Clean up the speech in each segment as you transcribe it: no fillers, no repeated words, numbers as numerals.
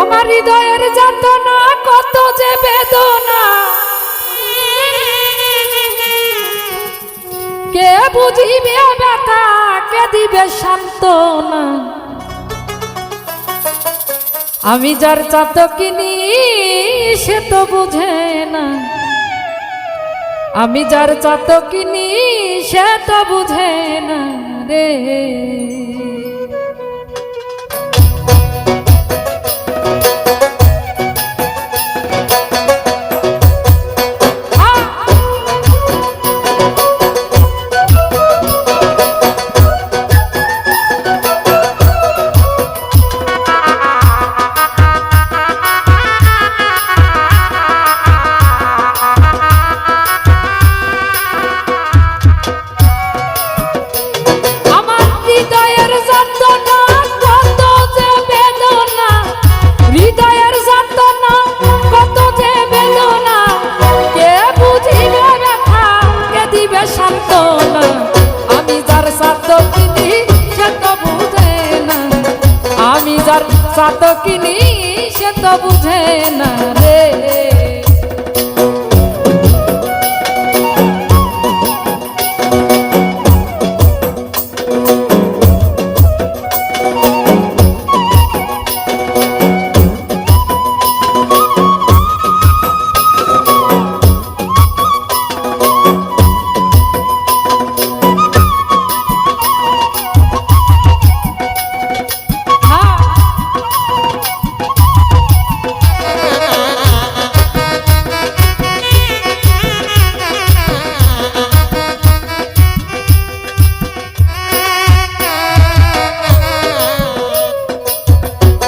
আমার হৃদয়ের যাতনা কত যে বেদনা, কে বুঝিবে ব্যথা, কে দিবে সান্ত্বনা। আমি যার চাতকিনি সে তো বুঝে না, আমি যার চাতকিনি সে তো বুঝে না রে। চাতকিনি সে তো বুঝে না রে।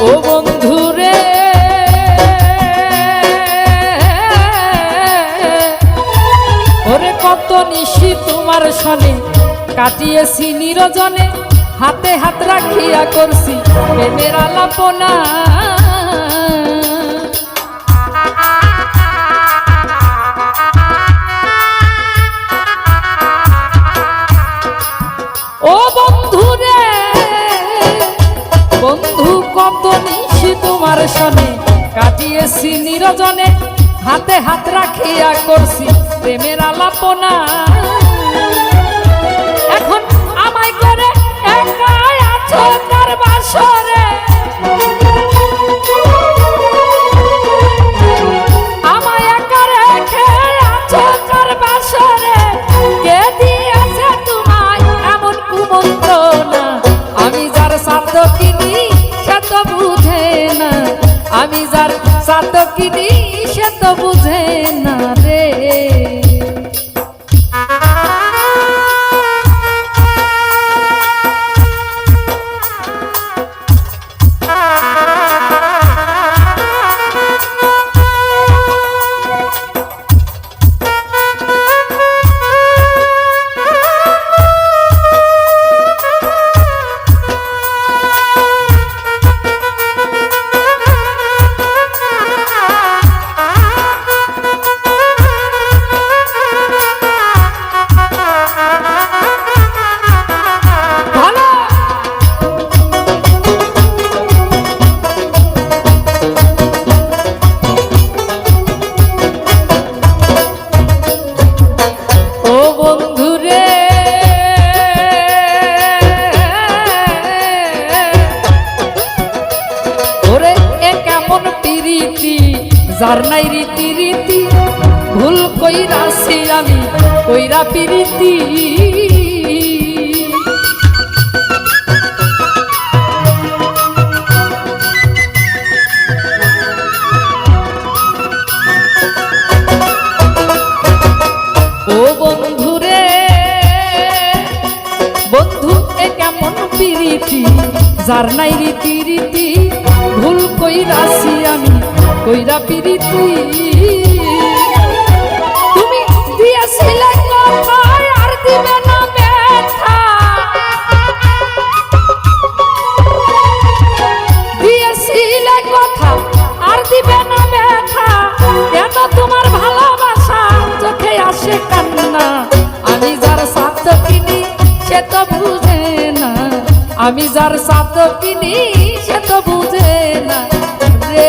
ও বন্ধু রে, ওরে কত নিশি তোমার সনে কাটিয়েছি নিরজনে, হাতে হাত রাখিয়া করছি প্রেমের আলাপনা। ও বন্ধু রে, বন্ধু কত নিশি তোমার সনে কাটিয়েছি নিরজনে, হাতে হাত রাখিয়া করছি প্রেমের আলাপনা। এখন আমায় করে একাই আছো তার বাসরে, আমায় একা রেখে আছো তার বাসরে, কে দিয়েছে তোমায় এমন কুমন্ত্রণা। আমি যার চাতকিনি সে তো বুঝে না, আমি যার চাতকিনি সে তো বুঝে না রে। যার নাই রীতি রীতি, ভুল কইরাছি আমি কইরা পিরিতি। ও বন্ধু রে, বন্ধু এ কেমন পিরিতি, যার নাই রীতি রীতি, ভুল কইরাছি আমি কইরা পিরিতি। তুমি দিয়েছিলে কথা আর দিবে না ব্যথা, দিয়েছিলে কথা আর দিবে না ব্যথা, কেন তোমার ভালোবাসা চোখে আসে কান্না। আমি যার চাতকিনি সে তো বুঝে না, আমি যার চাতকিনি সে তো বুঝে না। রে।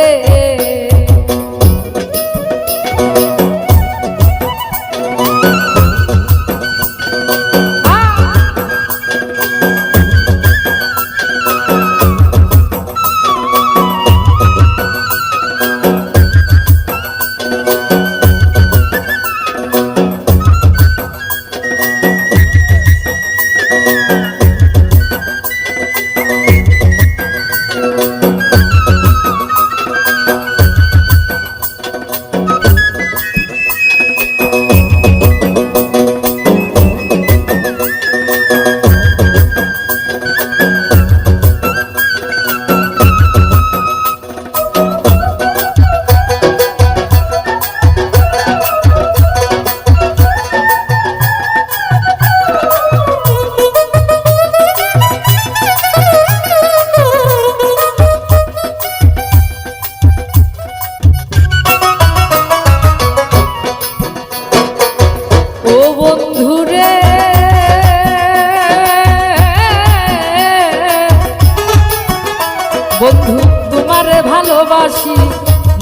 বন্ধু তোমারে ভালোবাসি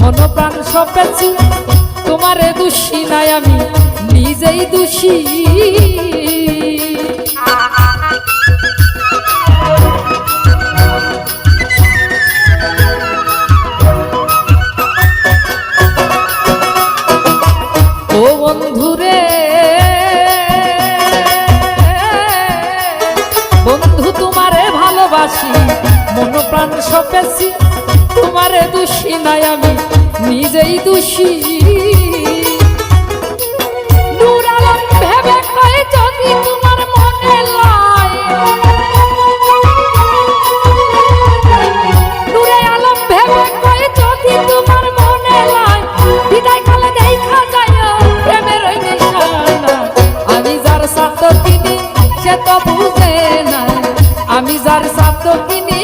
মন প্রাণ সপেছি, তোমারে দোষী নাই আমি নিজেই দোষী। ও বন্ধুরে বন্ধু তোমারে ভালোবাসি মন প্রাণ সপেছি, তোমারে দোষী নাই আমি নিজেই দোষী। নূর আলম ভেবে কয় যদি তোমার মনে লাই, নূর আলম ভেবে কয় যদি তোমার মনে লাই, বিদায় কালে দেখা যায় প্রেমের ওই নিশানা। আমি যার সাথে কিনি সে তো বুঝে না, আমি যার সাথে কিনি